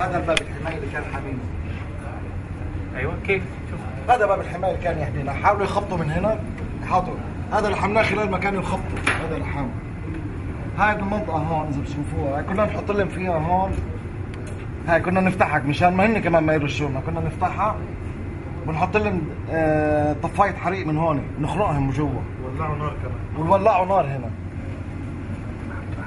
هذا الباب الحماية اللي كان حامينا. ايوه كيف؟ شوف هذا باب الحماية اللي كان يحمينا، حاولوا يخبطوا من هنا، يحاطوا هذا اللي حمناه خلال ما كانوا يخبطوا، هذا اللي حامل. هاي المنطقة هون إذا بتشوفوها، كنا نحط لهم فيها هون، هاي كنا نفتحها مشان ما هن كمان ما يرشونا، كنا نفتحها ونحط لهم طفاية حريق من هون، نخنقهم جوا. ولعوا نار كمان. ونولعوا نار هنا.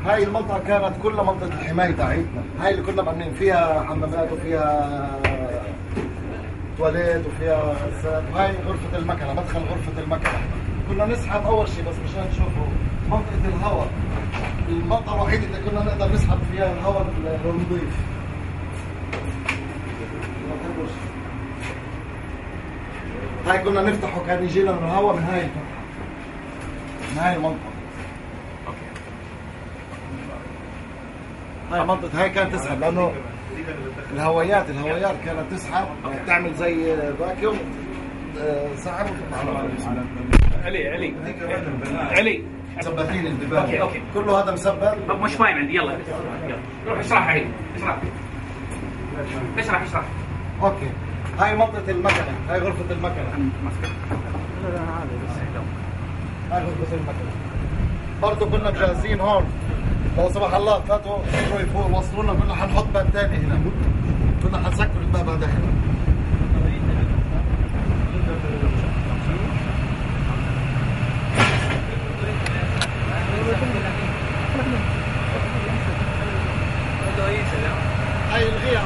هاي المنطقة كانت كلها منطقة الحماية تاعتنا، هاي اللي كنا مأمنين فيها حمامات وفيها تواليت وفيها غسالات، وهاي غرفة المكنة، مدخل غرفة المكنة. كنا نسحب أول شيء بس مشان تشوفوا منطقة الهواء، المنطقة الوحيدة اللي كنا نقدر نسحب فيها الهواء النظيف. هاي كنا نفتحه كان يجي لنا الهواء من هاي الفتحة، من هاي المنطقة. هاي منطقة هاي كانت تسحب لأنه الهوايات كانت تسحب تعمل زي فاكيوم سحب. علي مثبتين البيبان. اوكي كله هذا مثبت. مش فاهم عندي. يلا روح اشرح علي. اشرح. اوكي هاي منطقة المكنة، هاي غرفة المكنة. هاي غرفة المكنة. برضه كنا مجهزين هون لو سمح الله فاتوا يجوا فوق وصلوا لنا، كنا حنحط باب ثاني هنا، كنا حنسكر الباب هذا هنا. هاي الغيها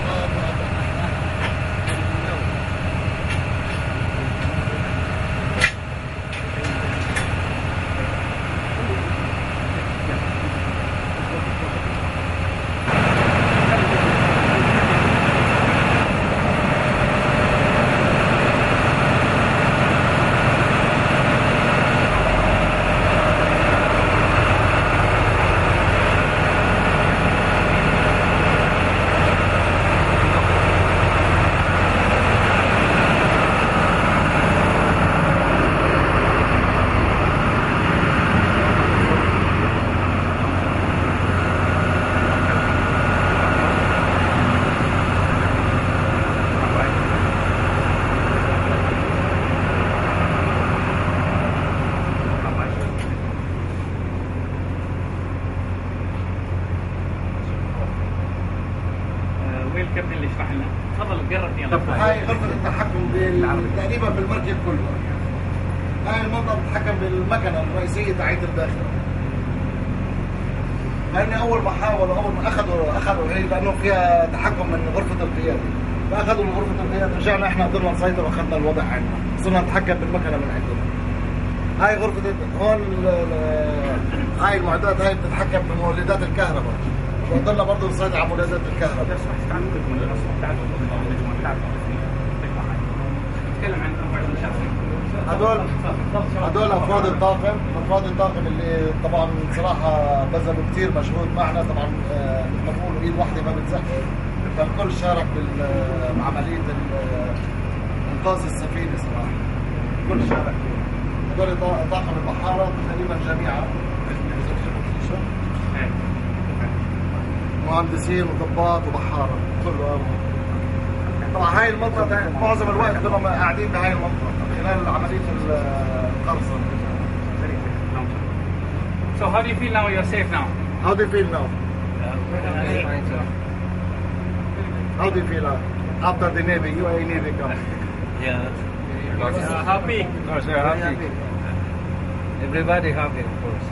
الكابتن اللي يشرح لنا. تفضل قرب يلا. هاي غرفة التحكم تقريبا بالمركب كله. هاي المنطقة بتتحكم بالمكنة الرئيسية تاعت الداخل. لأن أول ما حاولوا أول ما أخذوا هي لأنه فيها تحكم من غرفة القيادة. فأخذوا من غرفة القيادة، رجعنا إحنا قدرنا نسيطر وأخذنا الوضع عندنا. صرنا نتحكم بالمكنة من عندنا. هاي غرفة هون هاي المعدات هاي بتتحكم بمولدات الكهرباء. وضلنا برضه نسيطر على مولدات الكهرباء. هدول افراد الطاقم اللي طبعا صراحه بذلوا كثير مجهود معنا. طبعا نقول ايد واحده ما بتزحف، فالكل شارك بعمليه انقاذ السفينه صراحه، الكل شارك. هدول طاقم البحاره تقريبا جميعا مهندسين وضباط وبحاره كله. طبعا هاي المنطقة معظم الوقت كنا قاعدين بهاي المنطقة خلال عملية القرصنة. So how do you feel now? You're safe now. How do you feel now? How do you feel after the Navy, UAE Navy come? Yeah. Happy? Of course, they're happy. Everybody happy, of course.